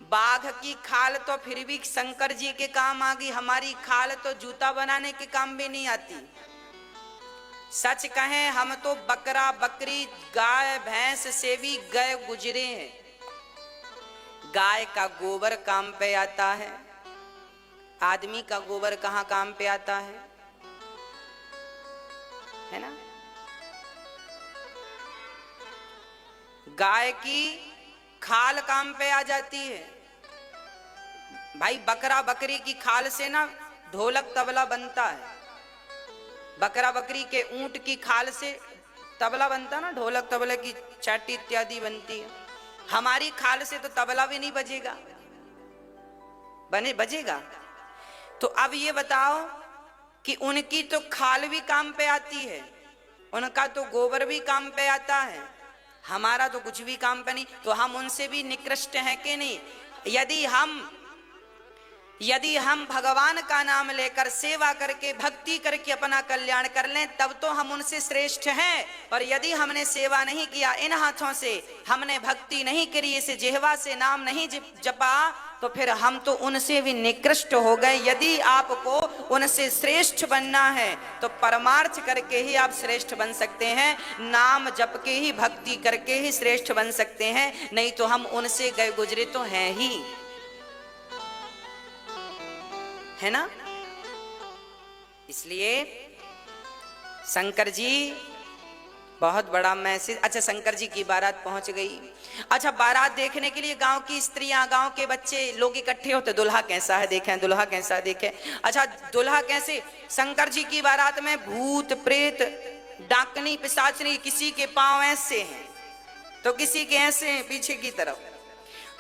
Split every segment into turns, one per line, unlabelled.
बाघ की खाल तो फिर भी शंकर जी के काम आ गई, हमारी खाल तो जूता बनाने के काम भी नहीं आती। सच कहें हम तो बकरा बकरी गाय भैंस से भी गए गुजरे हैं। गाय का गोबर काम पे आता है, आदमी का गोबर कहाँ काम पे आता है ना। गाय की खाल काम पे आ जाती है। भाई बकरा बकरी की खाल से ना ढोलक तबला बनता है, बकरा बकरी के ऊंट की खाल से तबला बनता ना, ढोलक तबले की चाटी इत्यादि बनती है। हमारी खाल से तो तबला भी नहीं बजेगा, बजेगा। तो अब ये बताओ कि उनकी तो खाल भी काम पे आती है, उनका तो गोबर भी काम पे आता है, हमारा तो कुछ भी काम पे नहीं। तो हम उनसे भी निकृष्ट हैं कि नहीं? यदि हम भगवान का नाम लेकर सेवा करके भक्ति करके अपना कल्याण कर लें तब तो हम उनसे श्रेष्ठ हैं। और यदि हमने सेवा नहीं किया, इन हाथों से हमने भक्ति नहीं करी, इस जिह्वा से नाम नहीं जपा, तो फिर हम तो उनसे भी निकृष्ट हो गए। यदि आपको उनसे श्रेष्ठ बनना है तो परमार्थ करके ही आप श्रेष्ठ बन सकते हैं, नाम जप के ही भक्ति करके ही श्रेष्ठ बन सकते हैं, नहीं तो हम उनसे गए गुजरे तो हैं ही, है ना। इसलिए शंकर जी बहुत बड़ा मैसेज। अच्छा, शंकर जी की बारात पहुंच गई। अच्छा, बारात देखने के लिए गांव की स्त्रियां, गांव के बच्चे लोग इकट्ठे होते, दुल्हा कैसा है देखें, दुल्हा कैसा देखें। अच्छा, दुल्हा कैसे? शंकर जी की बारात में भूत प्रेत डाकनी पिशाचनी, किसी के पांव ऐसे हैं तो किसी के ऐसे हैं पीछे की तरफ,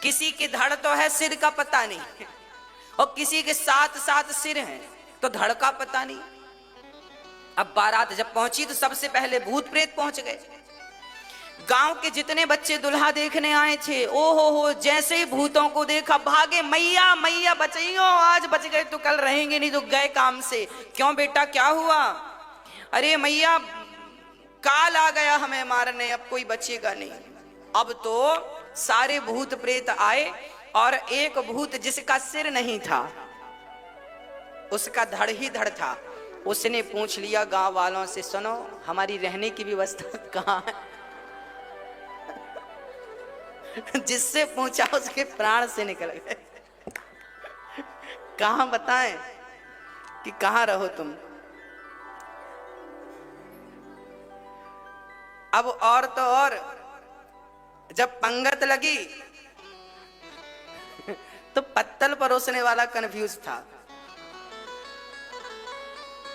किसी की धड़ तो है सिर का पता नहीं, और किसी के सात सिर हैं तो धड़ का पता नहीं। अब बारात जब पहुंची तो सबसे पहले भूत प्रेत पहुंच गए। गांव के जितने बच्चे दुल्हा देखने आए थे, ओ हो, जैसे ही भूतों को देखा भागे, मैया मैया बचाइयो, आज बच गए तो कल रहेंगे नहीं, तो गए काम से। क्यों बेटा, क्या हुआ? अरे मैया, काल आ गया हमें मारने, अब कोई बचेगा नहीं। अब तो सारे भूत प्रेत आए और एक भूत जिसका सिर नहीं था, उसका धड़ ही धड़ था, उसने पूछ लिया गांव वालों से, सुनो हमारी रहने की व्यवस्था कहाँ है? जिससे पूछा उसके प्राण से निकल गए। कहाँ बताएं कि कहाँ रहो तुम। अब और तो और जब पंगत लगी तो पत्तल परोसने वाला कंफ्यूज था।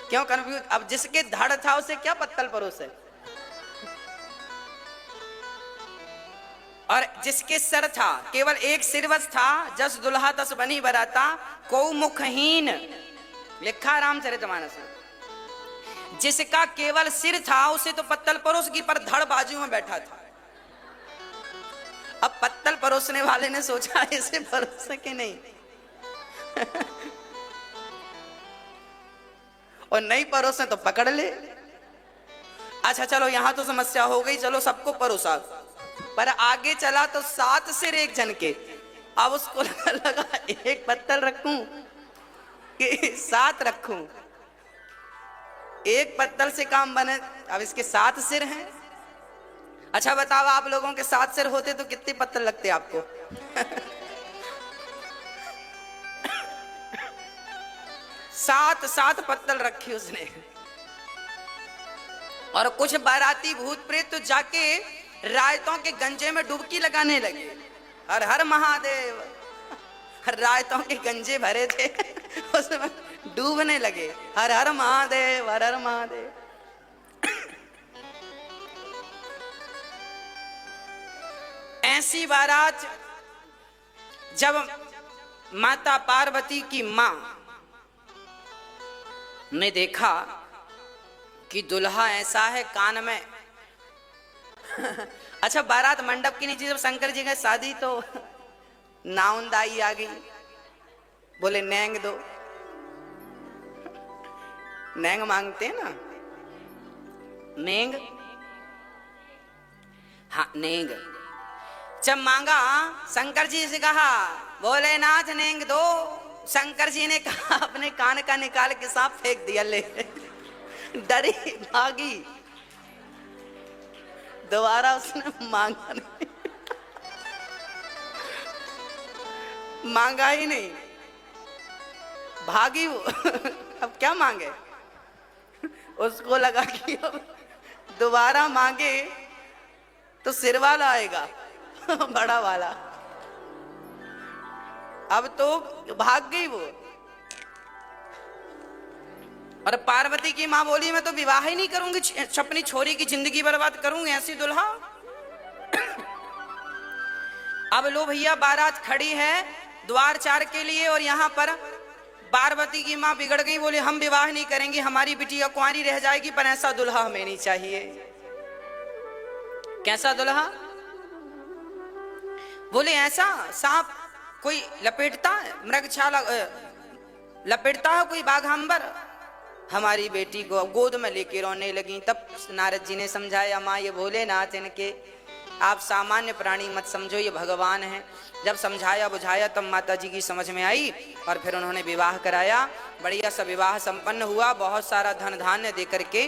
क्यों कंफ्यूज? अब जिसके धड़ था उसे क्या पत्तल परोसे, और जिसके सर था, केवल एक सिरवस था, जस दुल्हा तस बनी बराता, को मुखहीन, लिखा रामचरितमानस में। जिसका केवल सिर था उसे तो पत्तल परोस की, पर धड़ बाजू में बैठा था। अब पत्तल परोसने वाले ने सोचा इसे परोस सके नहीं और नहीं परोसे तो पकड़ ले। अच्छा चलो, यहां तो समस्या हो गई, चलो सबको परोसा, पर आगे चला तो 7 सिर एक जन के। अब उसको लगा एक पत्तल रखूं कि 7 रखूं, एक पत्तल से काम बने। अब इसके 7 सिर हैं। अच्छा बताओ, आप लोगों के 7 सिर होते तो कितने पत्तल लगते आपको? 7 पत्तल रखी उसने। और कुछ बाराती भूत प्रेत तो जाके रायतों के गंजे में डुबकी लगाने लगे। हर हर महादेव, रायतों के गंजे भरे थे उसमें डूबने लगे। हर हर महादेव, हर हर महादेव। ऐसी बारात जब माता पार्वती की मां ने देखा कि दुल्हा ऐसा है, कान में अच्छा, बारात मंडप के नीचे जब शंकर जी गए शादी तो नाउंदाई आ गई, बोले नेंग दो। नेंग मांगते हैं ना, नेंग, हाँ नेंग। जब मांगा शंकर जी से कहा भोलेनाथ नेंग दो, शंकर जी ने कहा अपने कान का निकाल के सांप फेंक दिया, ले डरी भागी, दोबारा उसने मांगा नहीं, मांगा ही नहीं, भागी वो। अब क्या मांगे, उसको लगा कि अब दोबारा मांगे तो सिर वाला आएगा बड़ा वाला, अब तो भाग गई वो। और पार्वती की मां बोली मैं तो विवाह ही नहीं करूंगी, अपनी छोरी की जिंदगी बर्बाद करूंगी, ऐसी दुल्हा। अब लो भैया बारात खड़ी है द्वार चार के लिए, और यहां पर पार्वती की मां बिगड़ गई, बोले हम विवाह नहीं करेंगे, हमारी बिटिया कुंवारी रह जाएगी, पर ऐसा दुल्हा हमें नहीं चाहिए। कैसा दुल्हा? बोले ऐसा सांप कोई लपेटता है, मृगछाला लपेटता है कोई बाघांबर। हमारी बेटी को गोद में लेके रोने लगी। तब नारद जी ने समझाया माँ ये भोलेनाथ इनके, आप सामान्य प्राणी मत समझो, ये भगवान हैं। जब समझाया बुझाया तब माता जी की समझ में आई और फिर उन्होंने विवाह कराया। बढ़िया सा विवाह संपन्न हुआ। बहुत सारा धन धान्य दे करके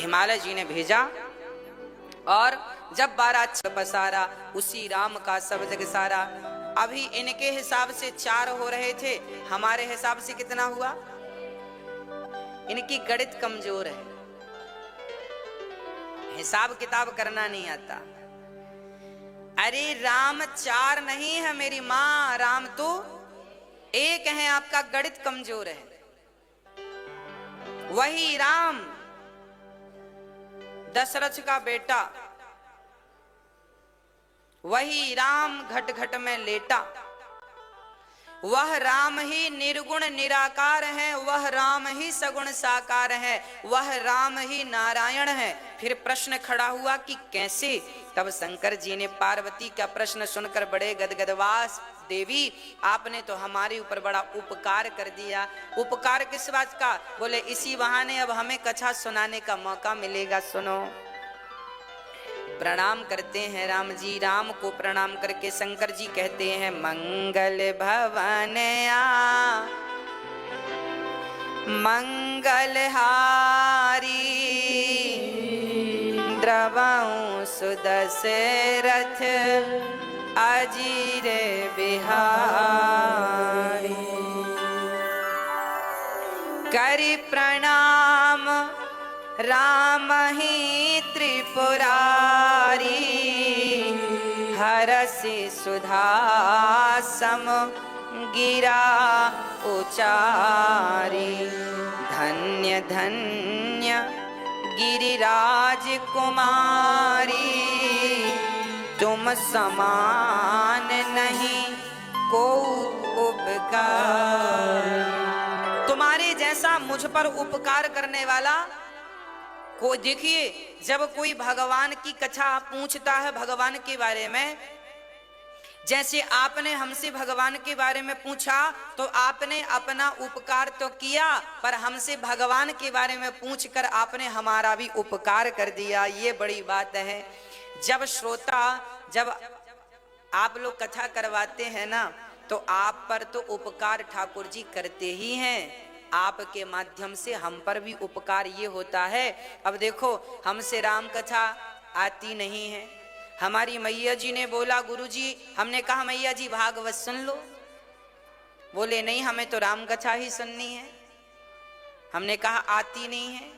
हिमालय जी ने भेजा। और जब बारात पसारा उसी राम का सब जग सारा। अभी इनके हिसाब से 4 हो रहे थे, हमारे हिसाब से कितना हुआ? इनकी गणित कमजोर है, हिसाब किताब करना नहीं आता। अरे राम 4 नहीं है मेरी माँ, राम तो 1 है, आपका गणित कमजोर है। वही राम दशरथ का बेटा, वही राम घट घट में लेटा, वह राम ही निर्गुण निराकार है, वह राम ही सगुण साकार है, वह राम ही नारायण है। फिर प्रश्न खड़ा हुआ कि कैसे? तब शंकर जी ने पार्वती का प्रश्न सुनकर बड़े गदगदवास, देवी आपने तो हमारे ऊपर बड़ा उपकार कर दिया। उपकार किस बात का? बोले इसी बहाने अब हमें कथा सुनाने का मौका मिलेगा। सुनो। प्रणाम करते हैं राम जी। राम को प्रणाम करके शंकर जी कहते हैं मंगल भवन आ मंगलहारी, द्रवऊ सुदशरथ अजीर बिहारी। करि प्रणाम राम ही त्रिपुरारी, हरसि सुधा सम गिरा उचारी। धन्य धन्य गिरिराज कुमारी, तुम समान नहीं को उपकार। तुम्हारे जैसा मुझ पर उपकार करने वाला को देखिए, जब कोई भगवान की कथा पूछता है भगवान के बारे में, जैसे आपने हमसे भगवान के बारे में पूछा तो आपने अपना उपकार तो किया, पर हमसे भगवान के बारे में पूछकर आपने हमारा भी उपकार कर दिया। ये बड़ी बात है। जब श्रोता, जब आप लोग कथा करवाते हैं ना, तो आप पर तो उपकार ठाकुर जी करते ही हैं, आपके माध्यम से हम पर भी उपकार ये होता है। अब देखो, हमसे राम कथा आती नहीं है। हमारी मैया जी ने बोला गुरुजी, हमने कहा मैया जी भागवत सुन लो। बोले नहीं, हमें तो राम कथा ही सुननी है। हमने कहा आती नहीं है।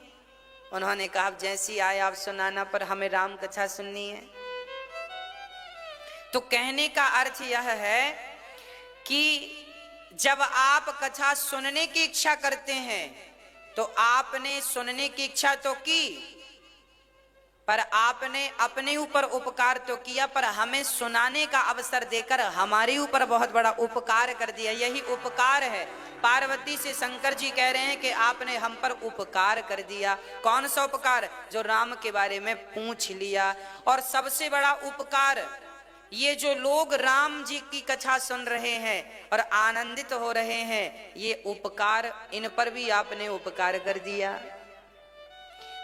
उन्होंने कहा जैसी आए आप सुनाना, पर हमें राम कथा सुननी है। तो कहने का अर्थ यह है कि जब आप कथा सुनने की इच्छा करते हैं तो आपने सुनने की इच्छा तो की, पर आपने अपने ऊपर उपकार तो किया, पर हमें सुनाने का अवसर देकर हमारे ऊपर बहुत बड़ा उपकार कर दिया। यही उपकार है। पार्वती से शंकर जी कह रहे हैं कि आपने हम पर उपकार कर दिया। कौन सा उपकार? जो राम के बारे में पूछ लिया। और सबसे बड़ा उपकार, ये जो लोग राम जी की कथा सुन रहे हैं और आनंदित हो रहे हैं, ये उपकार, इन पर भी आपने उपकार कर दिया।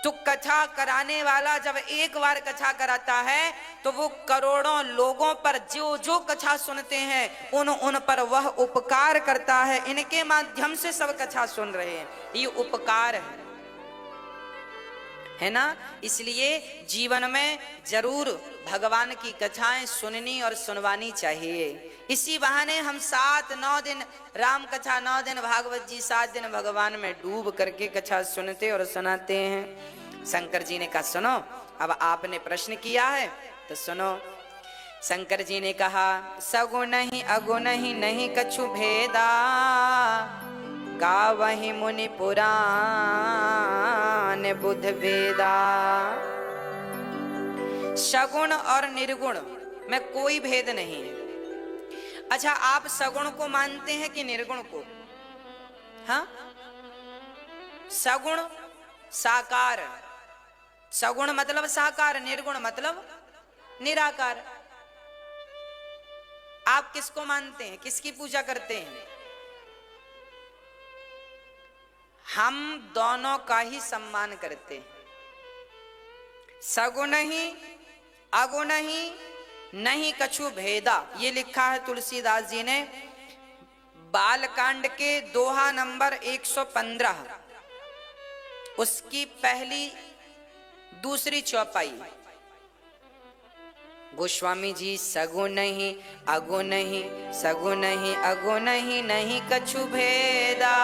तो कथा कराने वाला जब एक बार कथा कराता है तो वो करोड़ों लोगों पर जो जो कथा सुनते हैं उन पर वह उपकार करता है। इनके माध्यम से सब कथा सुन रहे हैं, ये उपकार है ना। इसलिए जीवन में जरूर भगवान की कथाएं सुननी और सुनवानी चाहिए। इसी बहाने हम 7-9 दिन राम कथा, 9 दिन भागवत जी, 7 दिन भगवान में डूब करके कथा सुनते और सुनाते हैं। शंकर जी ने कहा सुनो, अब आपने प्रश्न किया है तो सुनो। शंकर जी ने कहा सगुण नहीं अगुण नहीं, नहीं कछु भेदा, गावहि मुनि पुराण बुध वेदा। सगुण और निर्गुण में कोई भेद नहीं है। अच्छा, आप सगुण को मानते हैं कि निर्गुण को? हाँ, सगुण साकार, सगुण मतलब साकार, निर्गुण मतलब निराकार। आप किसको मानते हैं, किसकी पूजा करते हैं? हम दोनों का ही सम्मान करते हैं। सगुण ही अगुण ही, नहीं कछु भेदा, ये लिखा है तुलसीदास जी ने बालकांड के दोहा नंबर 115, उसकी पहली दूसरी चौपाई। गोस्वामी जी सगुण नहीं अगुण नहीं, सगुण नहीं अगुण नहीं, नहीं कछु भेदा,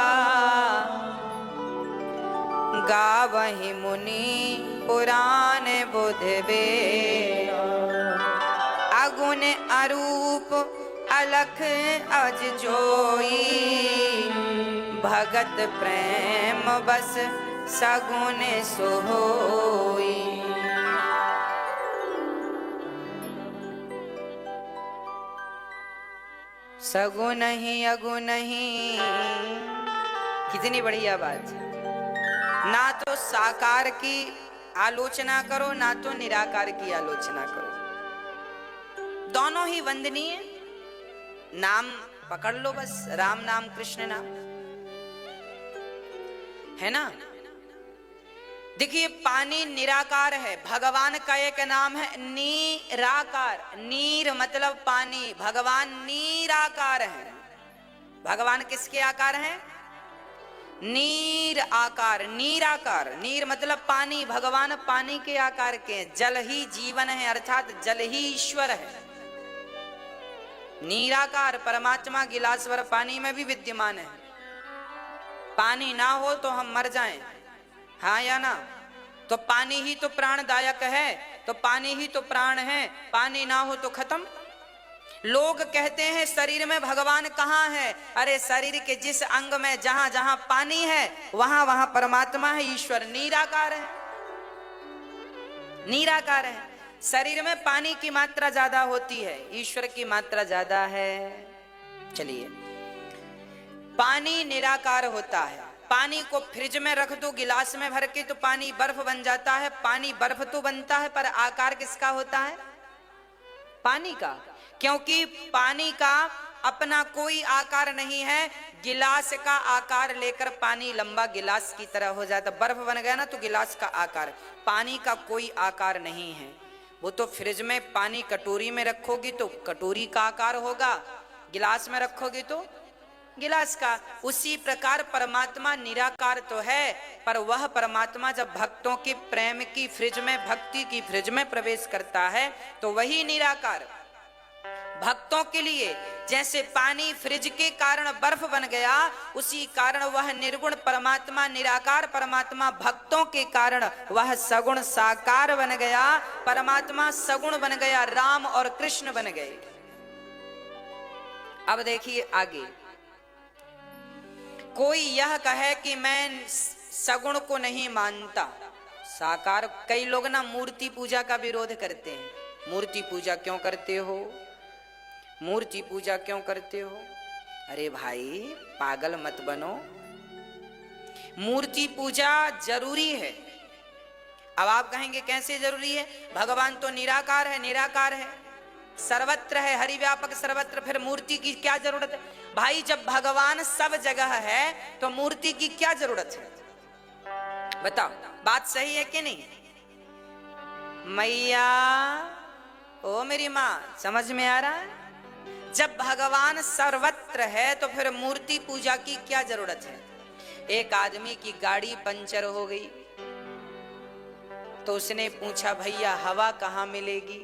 गावहि मुनि पुराण बुध वेदा। अगुण अरूप अलख अज जोई, भगत प्रेम बस सगुण सोई। सगुण ही अगुण ही, कितनी बढ़िया बात है। ना तो साकार की आलोचना करो, ना तो निराकार की आलोचना करो, दोनों ही वंदनीय। नाम पकड़ लो बस, राम नाम कृष्ण नाम, है ना। देखिए पानी निराकार है, भगवान का एक नाम है नीराकार। नीर मतलब पानी, भगवान नीराकार है। भगवान किसके आकार हैं? नीर आकार, नीराकार। नीर मतलब पानी, भगवान पानी के आकार के हैं। जल ही जीवन है, अर्थात जल ही ईश्वर है। नीराकार परमात्मा गिलासवर पानी में भी विद्यमान है। पानी ना हो तो हम मर जाएं, हाँ या ना। तो पानी ही तो प्राणदायक है, तो पानी ही तो प्राण है। पानी ना हो तो खत्म। लोग कहते हैं शरीर में भगवान कहाँ है? अरे शरीर के जिस अंग में जहां जहां पानी है वहां वहां परमात्मा है, ईश्वर निराकार है। निराकार है। शरीर में पानी की मात्रा ज्यादा होती है, ईश्वर की मात्रा ज्यादा है। चलिए, पानी निराकार होता है। पानी को फ्रिज में रख दो गिलास में भर के तो पानी बर्फ बन जाता है। पानी बर्फ तो बनता है पर आकार किसका होता है? पानी का। क्योंकि पानी का अपना कोई आकार नहीं है। गिलास का आकार लेकर पानी लंबा गिलास की तरह हो जाता। बर्फ बन गया ना तो गिलास का आकार। पानी का कोई आकार नहीं है। वो तो फ्रिज में पानी कटोरी में रखोगी तो कटोरी का आकार होगा, गिलास में रखोगी तो गिलास का। उसी प्रकार परमात्मा निराकार तो है, पर वह परमात्मा जब भक्तों के प्रेम की फ्रिज में, भक्ति की फ्रिज में प्रवेश करता है तो वही निराकार। भक्तों के लिए जैसे पानी फ्रिज के कारण बर्फ बन गया, उसी कारण वह निर्गुण परमात्मा, निराकार परमात्मा भक्तों के कारण वह सगुण साकार बन गया। परमात्मा सगुण बन गया, राम और कृष्ण बन गए। अब देखिए आगे, कोई यह कहे कि मैं सगुण को नहीं मानता, साकार। कई लोग ना मूर्ति पूजा का विरोध करते हैं। मूर्ति पूजा क्यों करते हो? मूर्ति पूजा क्यों करते हो? अरे भाई पागल मत बनो। मूर्ति पूजा जरूरी है। अब आप कहेंगे कैसे जरूरी है? भगवान तो निराकार है, निराकार है, सर्वत्र है, हरिव्यापक सर्वत्र, फिर मूर्ति की क्या जरूरत है? भाई जब भगवान सब जगह है तो मूर्ति की क्या जरूरत है? बताओ बात सही है कि नहीं? मैया, ओ मेरी माँ, समझ में आ रहा है? जब भगवान सर्वत्र है तो फिर मूर्ति पूजा की क्या जरूरत है? एक आदमी की गाड़ी पंचर हो गई तो उसने पूछा, भैया हवा कहाँ मिलेगी?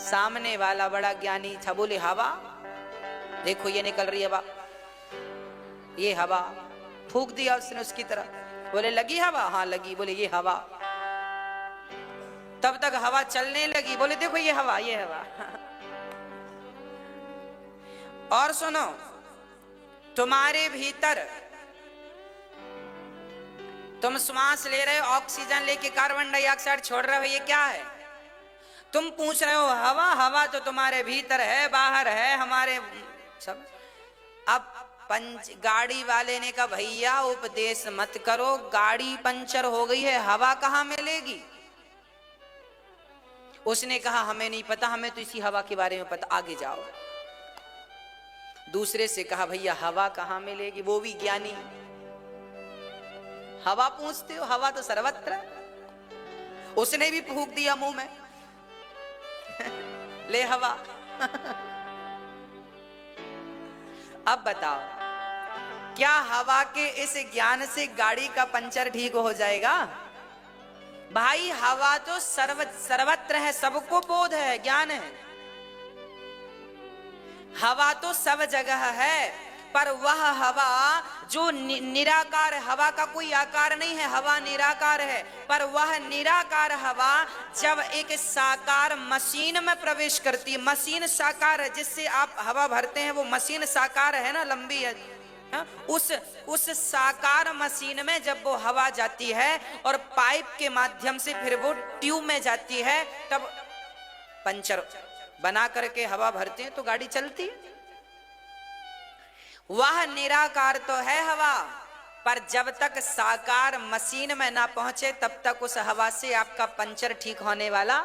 सामने वाला बड़ा ज्ञानी था, बोले हवा देखो ये निकल रही हवा, ये हवा। फूंक दिया उसने उसकी तरफ, बोले लगी हवा? हाँ लगी। बोले ये हवा? तब तक हवा चलने लगी। बोले देखो ये हवा, ये हवा। और सुनो, तुम्हारे भीतर तुम श्वास ले रहे हो, ऑक्सीजन लेके कार्बन डाइऑक्साइड छोड़ रहे हो, ये क्या है? तुम पूछ रहे हो हवा। हवा तो तुम्हारे भीतर है, बाहर है, हमारे सब। अब गाड़ी वाले ने कहा, भैया उपदेश मत करो, गाड़ी पंचर हो गई है, हवा कहाँ मिलेगी? उसने कहा, हमें नहीं पता, हमें तो इसी हवा के बारे में पता, आगे जाओ। दूसरे से कहा, भैया हवा कहाँ मिलेगी? वो भी ज्ञानी। हवा पूछते हो? हवा तो सर्वत्र है। उसने भी फूंक दिया मुंह में, ले हवा। अब बताओ, क्या हवा के इस ज्ञान से गाड़ी का पंचर ठीक हो जाएगा? भाई हवा तो सर्वत्र है, सबको बोध है, ज्ञान है। हवा तो सब जगह है, पर वह हवा जो निराकार है, हवा का कोई आकार नहीं है, हवा निराकार है, पर वह निराकार हवा जब एक साकार मशीन में प्रवेश करती है, मशीन साकार है, जिससे आप हवा भरते हैं, वो मशीन साकार है ना, लंबी है। उस साकार मशीन में जब वो हवा जाती है और पाइप के माध्यम से फिर वो ट्यूब में जाती है, तब पंचर बना करके हवा भरते हैं तो गाड़ी चलती है। वह निराकार तो है हवा, पर जब तक साकार मशीन में ना पहुंचे तब तक उस हवा से आपका पंचर ठीक होने वाला।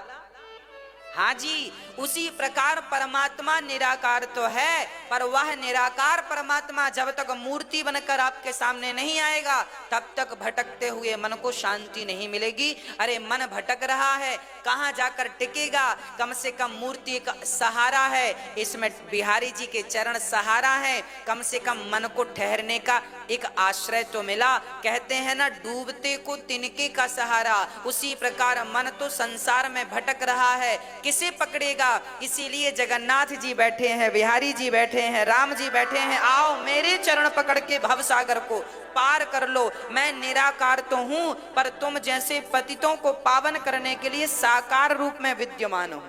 हाँ जी, उसी प्रकार परमात्मा निराकार तो है, पर वह निराकार परमात्मा जब तक मूर्ति बनकर आपके सामने नहीं आएगा तब तक भटकते हुए मन को शांति नहीं मिलेगी। अरे मन भटक रहा है, कहाँ जाकर टिकेगा? कम से कम मूर्ति का सहारा है, इसमें बिहारी जी के चरण सहारा है, कम से कम मन को ठहरने का एक आश्रय तो मिला। कहते हैं ना, डूबते को तिनके का सहारा। उसी प्रकार मन तो संसार में भटक रहा है, किसे पकड़ेगा? इसीलिए जगन्नाथ जी बैठे हैं, बिहारी जी बैठे हैं, राम जी बैठे हैं, आओ मेरे चरण पकड़ के भवसागर को पार कर लो। मैं निराकार तो हूं, पर तुम जैसे पतितों को पावन करने के लिए साकार रूप में विद्यमान हूं।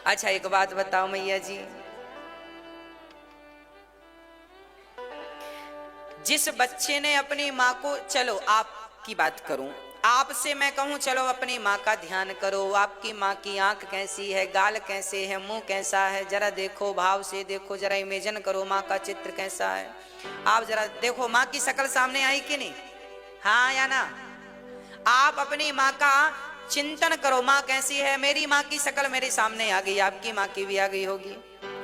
अच्छा एक बात बताओ मैया जी, जिस बच्चे ने अपनी माँ को, चलो आपकी बात करूं, आपसे मैं कहूं चलो अपनी माँ का ध्यान करो, आपकी माँ की आंख कैसी है, गाल कैसे है, मुंह कैसा है, जरा देखो, भाव से देखो, जरा इमेजिन करो माँ का चित्र कैसा है। आप जरा देखो माँ की शक्ल सामने आई कि नहीं? हाँ या ना? आप अपनी माँ का चिंतन करो, माँ कैसी है। मेरी माँ की शक्ल मेरे सामने आ गई, आपकी माँ की भी आ गई होगी।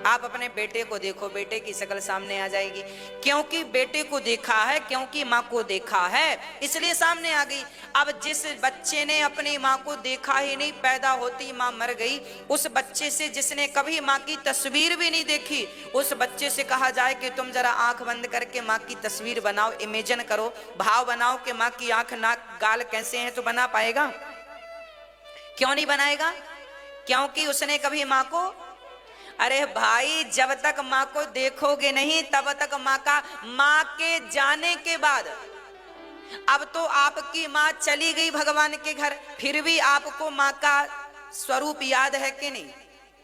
आप अपने बेटे को देखो, बेटे की शक्ल सामने आ जाएगी, क्योंकि बेटे को देखा है, क्योंकि माँ को देखा है, इसलिए सामने आ गई। अब जिस बच्चे ने अपनी माँ को देखा ही नहीं, पैदा होती माँ मर गई, उस बच्चे से जिसने कभी माँ की तस्वीर भी नहीं देखी, उस बच्चे से कहा जाए कि तुम जरा आंख बंद करके माँ की तस्वीर बनाओ, इमेजिन करो, भाव बनाओ कि माँ की आंख, नाक, गाल कैसे हैं, तो बना पाएगा? क्यों नहीं बनाएगा? क्योंकि उसने कभी माँ को, अरे भाई जब तक माँ को देखोगे नहीं तब तक माँ के जाने के बाद, अब तो आपकी माँ चली गई भगवान के घर, फिर भी आपको माँ का स्वरूप याद है कि नहीं?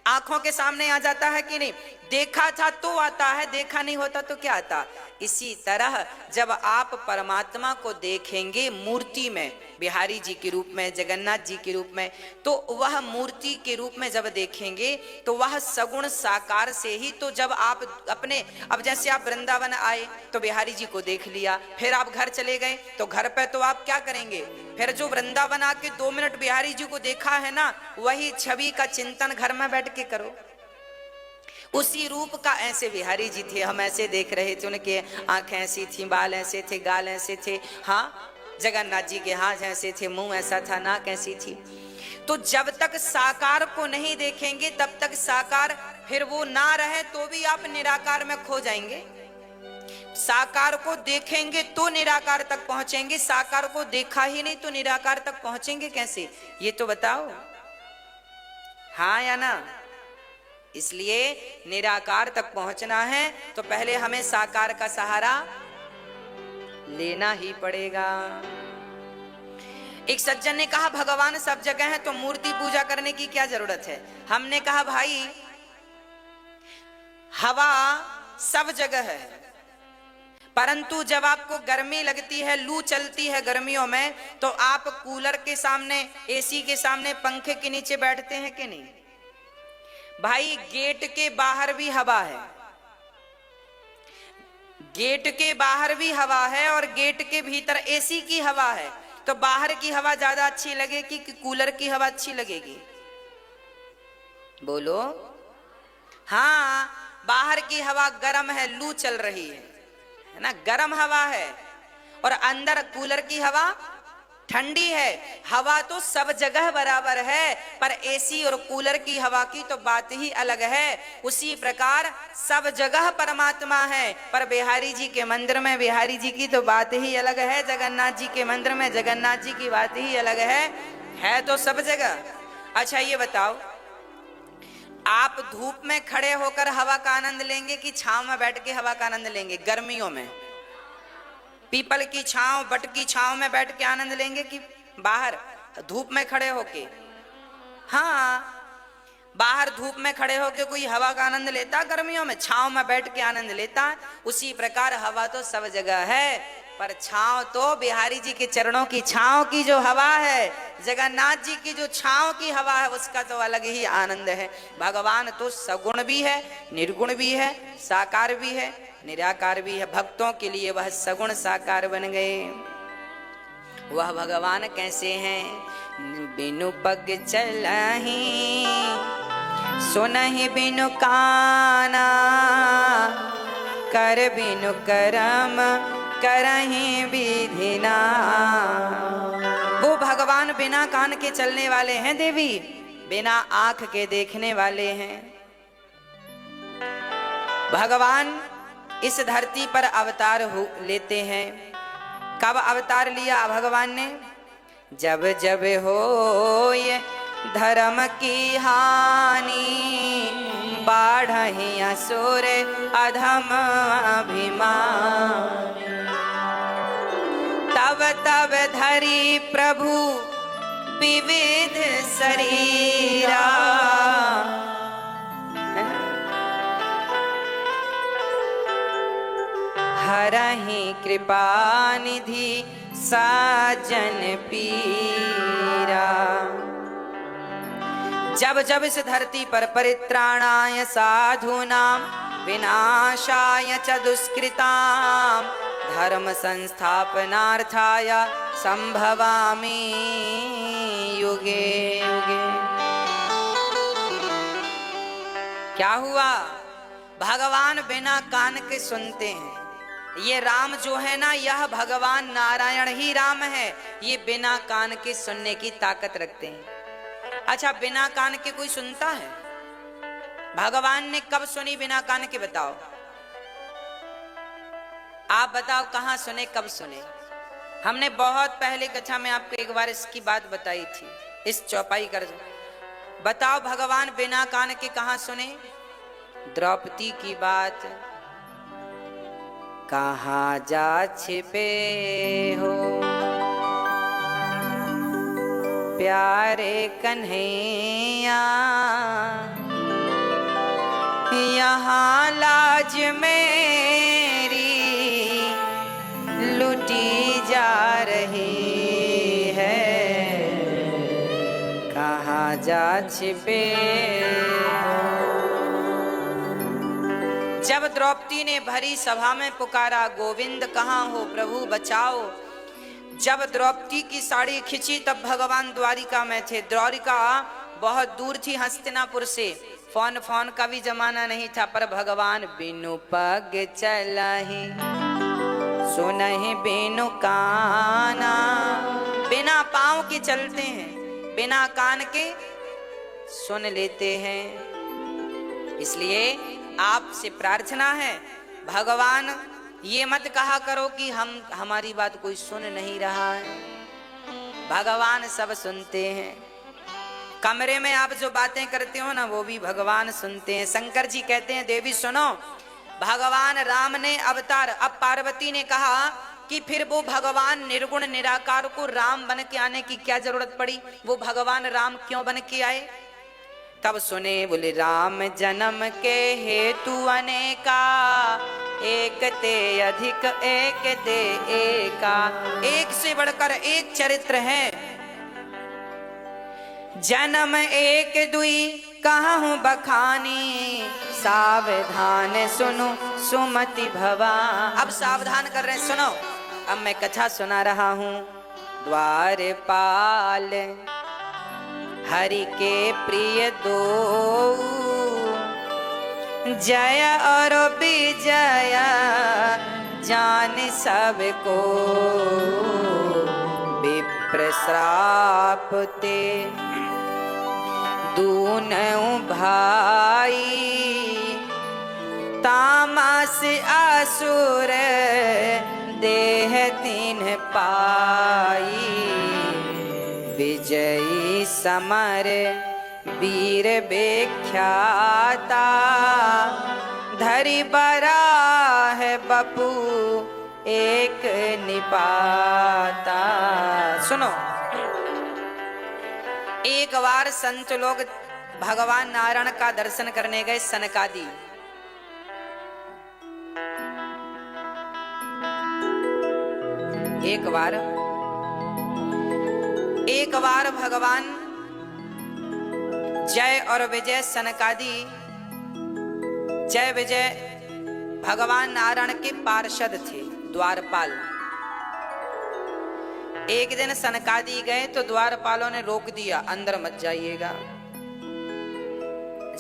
आंखों के सामने आ जाता है कि नहीं? देखा था तो आता है, देखा नहीं होता तो क्या आता? इसी तरह जब आप परमात्मा को देखेंगे मूर्ति में, बिहारी जी के रूप में, जगन्नाथ जी के रूप में, तो वह मूर्ति के रूप में जब देखेंगे तो वह सगुण साकार से ही, तो जब आप अपने, अब जैसे आप वृंदावन आए तो बिहारी जी को देख लिया, फिर आप घर चले गए तो घर पे तो आप क्या करेंगे? फिर जो वृंदावन आके 2 मिनट बिहारी जी को देखा है ना, वही छवि का चिंतन घर में बैठ के करो। उसी रूप का ऐसे बिहारी जी थे, हम ऐसे देख रहे थे, उनके आंखें ऐसी थी, बाल ऐसे थे, गाल ऐसे थे। हाँ, जगन्नाथ जी के हाथ ऐसे थे, मुंह ऐसा था, नाक ऐसी थी। तो जब तक साकार को नहीं देखेंगे तब तक साकार फिर वो ना रहे तो भी आप निराकार में खो जाएंगे। साकार को देखेंगे तो निराकार तक पहुंचेंगे, साकार को देखा ही नहीं तो निराकार तक पहुंचेंगे कैसे, ये तो बताओ, हाँ या ना। इसलिए निराकार तक पहुंचना है तो पहले हमें साकार का सहारा लेना ही पड़ेगा। एक सज्जन ने कहा भगवान सब जगह है तो मूर्ति पूजा करने की क्या जरूरत है। हमने कहा भाई हवा सब जगह है, परंतु जब आपको गर्मी लगती है, लू चलती है गर्मियों में, तो आप कूलर के सामने, एसी के सामने, पंखे के नीचे बैठते हैं कि नहीं। भाई गेट के बाहर भी हवा है, गेट के बाहर भी हवा है और गेट के भीतर एसी की हवा है, तो बाहर की हवा ज्यादा अच्छी लगेगी कि कूलर की हवा अच्छी लगेगी, बोलो। हाँ, बाहर की हवा गर्म है, लू चल रही है ना, गर्म हवा है, और अंदर कूलर की हवा ठंडी है। हवा तो सब जगह बराबर है, पर एसी और कूलर की हवा की तो बात ही अलग है। उसी प्रकार सब जगह परमात्मा है, पर बिहारी जी के मंदिर में बिहारी जी की तो बात ही अलग है, जगन्नाथ जी के मंदिर में जगन्नाथ जी की बात ही अलग है तो सब जगह। अच्छा ये बताओ, आप धूप में खड़े होकर हवा का आनंद लेंगे कि छांव में बैठ के हवा का आनंद लेंगे। गर्मियों में पीपल की छांव, बट की छांव में बैठ के आनंद लेंगे कि बाहर धूप में खड़े होके। हाँ, बाहर धूप में खड़े होके कोई हवा का आनंद लेता, गर्मियों में छांव में बैठ के आनंद लेता। उसी प्रकार हवा तो सब जगह है, पर छांव तो बिहारी जी के चरणों की छांव की जो हवा है, जगन्नाथ जी की जो छांव की हवा है, उसका तो अलग ही आनंद है। भगवान तो सगुण भी है, निर्गुण भी है, साकार भी है, निराकार भी है। भक्तों के लिए वह सगुण साकार बन गए। वह भगवान कैसे हैं? बिनु पग चलहि सुनहि बिनु काना, कर बिनु करम करहि विधिना। वो भगवान बिना कान के चलने वाले हैं देवी, बिना आंख के देखने वाले हैं। भगवान इस धरती पर अवतार लेते हैं। कब अवतार लिया भगवान ने? जब जब हो ये धर्म की हानि, बाढ़हि असुर अधम अभिमान। तब तब धरी प्रभु विविध शरीरा, हरहि कृपा निधि साजन पीरा। जब जब इस धरती पर परित्राणाय साधूनां विनाशाय च दुष्कृतां, धर्म संस्थापनार्थाय संभवामि युगे युगे। क्या हुआ? भगवान बिना कान के सुनते हैं। ये राम जो है ना, यह भगवान नारायण ही राम है। ये बिना कान के सुनने की ताकत रखते हैं। अच्छा, बिना कान के कोई सुनता है? भगवान ने कब सुनी बिना कान के? बताओ, आप बताओ कहां सुने, कब सुने? हमने बहुत पहले कक्षा में आपको एक बार इसकी बात बताई थी, इस चौपाई कर। बताओ भगवान बिना कान के कहां सुने? द्रौपदी की बात। कहाँ जा छिपे हो प्यारे कन्हैया, यहाँ लाज मेरी लुटी जा रही है। कहाँ जा छिपे। जब द्रौपदी ने भरी सभा में पुकारा, गोविंद कहाँ हो प्रभु बचाओ। जब द्रौपदी की साड़ी खिंची तब भगवान द्वारिका में थे। द्वारिका बहुत दूर थी हस्तिनापुर से, फोन का भी जमाना नहीं था, पर भगवान बिनु पग चलहि सुनहि बिनु काना, बिना पाँव के चलते हैं, बिना कान के सुन लेते हैं। इसलिए आपसे प्रार्थना है, भगवान ये मत कहा करो कि हमारी बात कोई सुन नहीं रहा है। भगवान सब सुनते हैं। कमरे में आप जो बातें करते हो ना, वो भी भगवान सुनते हैं। शंकर जी कहते हैं, देवी सुनो, भगवान राम ने अवतार, अब पार्वती ने कहा कि फिर वो भगवान निर्गुण निराकार को राम बन के आने की क्या जरूरत पड़ी, वो भगवान राम क्यों बन के आए? तब सुने, बोले राम जन्म के हेतु अनेका, एक ते अधिक एक ते एका, एक से बढ़कर एक चरित्र है। जन्म एक दुई कहूँ बखानी, सावधान सुनो सुमति भवा। अब सावधान कर रहे हैं, सुनो, अब मैं कथा सुना रहा हूँ। द्वारपाल हरि के प्रिय दो, जय और विजय जान सबको, विप्र श्राप ते दूनों भाई, तामस असुर देह तीन पाई, विजयी समर वीर विख्याता, धरि बराह बपू एक निपाता। सुनो, एक बार संत लोग भगवान नारायण का दर्शन करने गए सनकादि। एक बार भगवान जय और विजय सनकादि, जय विजय भगवान नारायण के पार्षद थे, द्वारपाल। एक दिन सनकादि गए तो द्वारपालों ने रोक दिया, अंदर मत जाइएगा।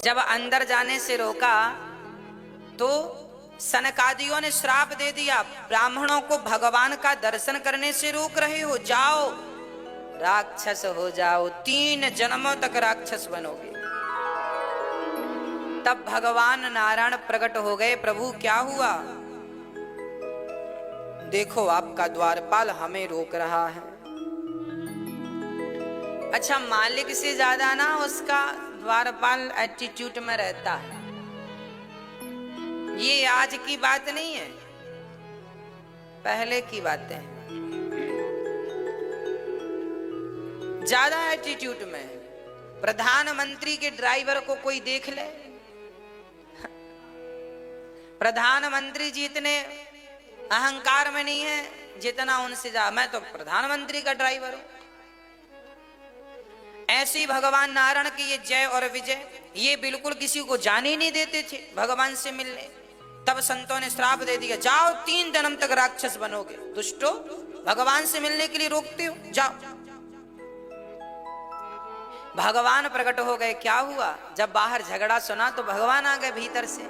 जब अंदर जाने से रोका तो सनकादियों ने श्राप दे दिया, ब्राह्मणों को भगवान का दर्शन करने से रोक रहे हो, जाओ राक्षस हो जाओ, 3 जन्मों तक राक्षस बनोगे। तब भगवान नारायण प्रकट हो गए, प्रभु क्या हुआ? देखो आपका द्वारपाल हमें रोक रहा है। अच्छा, मालिक से ज्यादा ना उसका द्वारपाल एटीट्यूड में रहता है। ये आज की बात नहीं है, पहले की बात है। ज्यादा एटीट्यूड में। प्रधानमंत्री के ड्राइवर को कोई देख ले, प्रधानमंत्री जी इतने अहंकार में नहीं है जितना उनसे जा, मैं तो प्रधानमंत्री का ड्राइवर हूं। ऐसे भगवान नारायण के ये जय और विजय, ये बिल्कुल किसी को जाने ही नहीं देते थे भगवान से मिलने। तब संतों ने श्राप दे दिया, जाओ 3 जन्म तक राक्षस बनोगे। दुष्टो, भगवान से मिलने के लिए रोकते हो, जाओ। भगवान प्रकट हो गए। क्या हुआ? जब बाहर झगड़ा सुना तो भगवान आ गए भीतर से।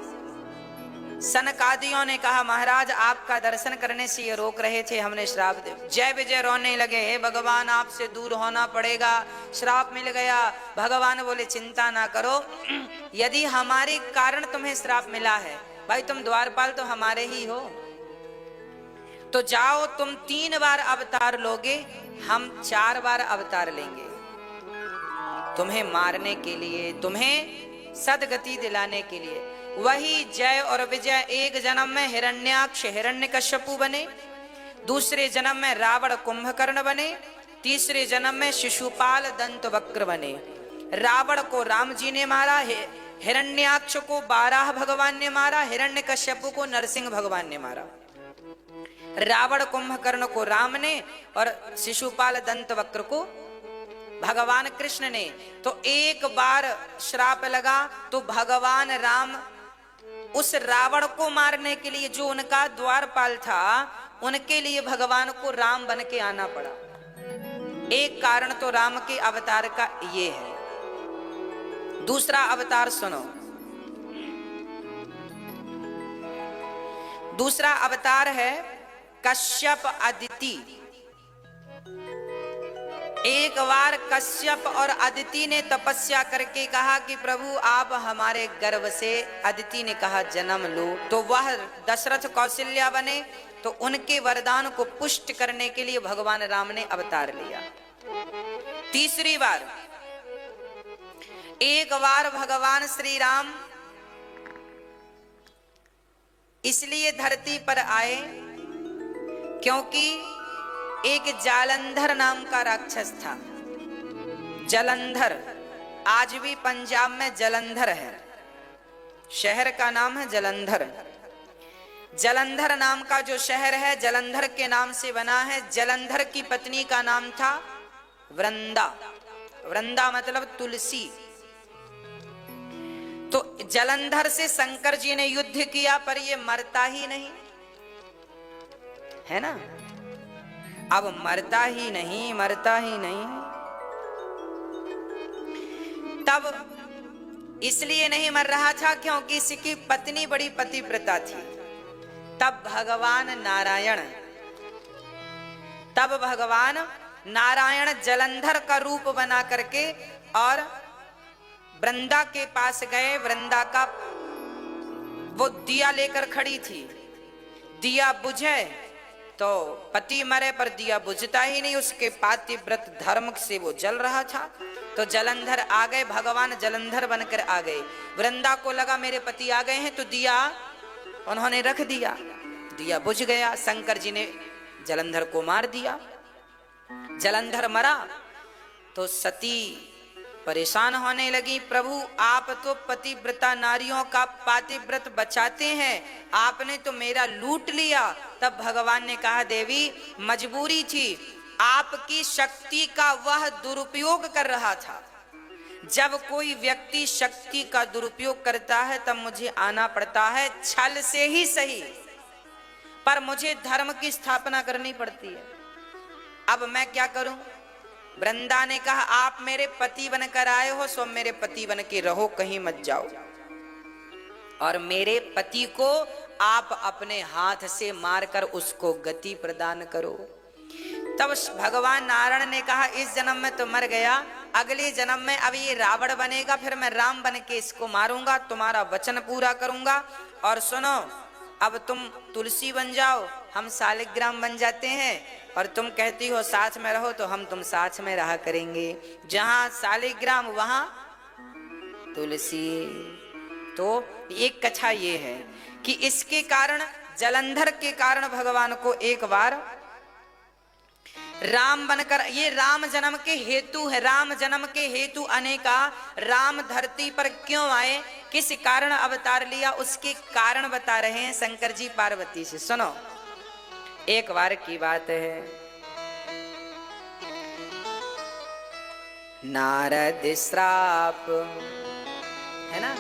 सनकादियों ने कहा, महाराज आपका दर्शन करने से ये रोक रहे थे, हमने श्राप दे। जय विजय रोने लगे, हे भगवान आपसे दूर होना पड़ेगा, श्राप मिल गया। भगवान बोले, चिंता ना करो, यदि हमारे कारण तुम्हें श्राप मिला है, भाई तुम द्वारपाल तो हमारे ही हो, तो जाओ तुम 3 बार अवतार लोगे, हम 4 बार अवतार लेंगे तुम्हें मारने के लिए, तुम्हें सदगति दिलाने के लिए। वही जय और विजय एक जन्म में हिरण्याक्ष हिरण्यकश्यपु बने, दूसरे जन्म में रावण कुंभकर्ण बने, तीसरे जन्म में शिशुपाल दंतवक्र बने। रावण को राम जी ने मारा, हिरण्याक्ष को बाराह भगवान ने मारा, हिरण्यकश्यपु को नरसिंह भगवान ने मारा। रावण कुंभकर्ण को राम ने और शिशुपाल दंतवक्र को भगवान कृष्ण ने। तो एक बार श्राप लगा तो भगवान राम उस रावण को मारने के लिए, जो उनका द्वारपाल था, उनके लिए भगवान को राम बन के आना पड़ा। एक कारण तो राम के अवतार का ये है। दूसरा अवतार सुनो, दूसरा अवतार है कश्यप अदिति। एक बार कश्यप और अदिति ने तपस्या करके कहा कि प्रभु आप हमारे गर्भ से, अदिति ने कहा जन्म लो, तो वह दशरथ कौशल्या बने। तो उनके वरदान को पुष्ट करने के लिए भगवान राम ने अवतार लिया। तीसरी बार, एक बार भगवान श्री राम इसलिए धरती पर आए क्योंकि एक जालंधर नाम का राक्षस था। जलंधर, आज भी पंजाब में जलंधर है, शहर का नाम है जलंधर। जलंधर नाम का जो शहर है जलंधर के नाम से बना है। जलंधर की पत्नी का नाम था वृंदा। वृंदा मतलब तुलसी। तो जलंधर से शंकर जी ने युद्ध किया, पर ये मरता ही नहीं है ना। अब मरता ही नहीं, मरता ही नहीं। तब इसलिए नहीं मर रहा था क्योंकि इसकी पत्नी बड़ी पतिव्रता थी। तब भगवान नारायण जलंधर का रूप बना करके और वृंदा के पास गए। वृंदा का वो दिया लेकर खड़ी थी, दिया बुझे तो पति मरे पर दिया बुझता ही नहीं, उसके पातिव्रत धर्म से वो जल रहा था। तो जलंधर आ गए, भगवान जलंधर बनकर आ गए। वृंदा को लगा मेरे पति आ गए हैं, तो दिया उन्होंने रख दिया, दिया बुझ गया। शंकर जी ने जलंधर को मार दिया। जलंधर मरा तो सती परेशान होने लगी, प्रभु आप तो पतिव्रता नारियों का पातिव्रत बचाते हैं, आपने तो मेरा लूट लिया। तब भगवान ने कहा देवी मजबूरी थी, आपकी शक्ति का वह दुरुपयोग कर रहा था। जब कोई व्यक्ति शक्ति का दुरुपयोग करता है तब मुझे आना पड़ता है, छल से ही सही, पर मुझे धर्म की स्थापना करनी पड़ती है। अब मैं क्या करूं? वृंदा ने कहा आप मेरे पति बनकर आए हो, सो मेरे पति बन के रहो, कहीं मत जाओ, और मेरे पति को आप अपने हाथ से मारकर उसको गति प्रदान करो। तब भगवान नारायण ने कहा इस जन्म में तो मर गया, अगले जन्म में अब ये रावण बनेगा, फिर मैं राम बन के इसको मारूंगा, तुम्हारा वचन पूरा करूंगा। और सुनो, अब तुम तुलसी बन जाओ, हम शालिग्राम बन जाते हैं, और तुम कहती हो साथ में रहो तो हम तुम साथ में रहा करेंगे। जहां शालिग्राम वहां तुलसी। तो एक कथा ये है कि इसके कारण, जलंधर के कारण भगवान को एक बार राम बनकर, ये राम जन्म के हेतु है, राम जन्म के हेतु अनेका। राम धरती पर क्यों आए, किस कारण अवतार लिया, उसके कारण बता रहे हैं शंकर जी पार्वती से। सुनो, एक बार की बात है, नारद श्राप है ना।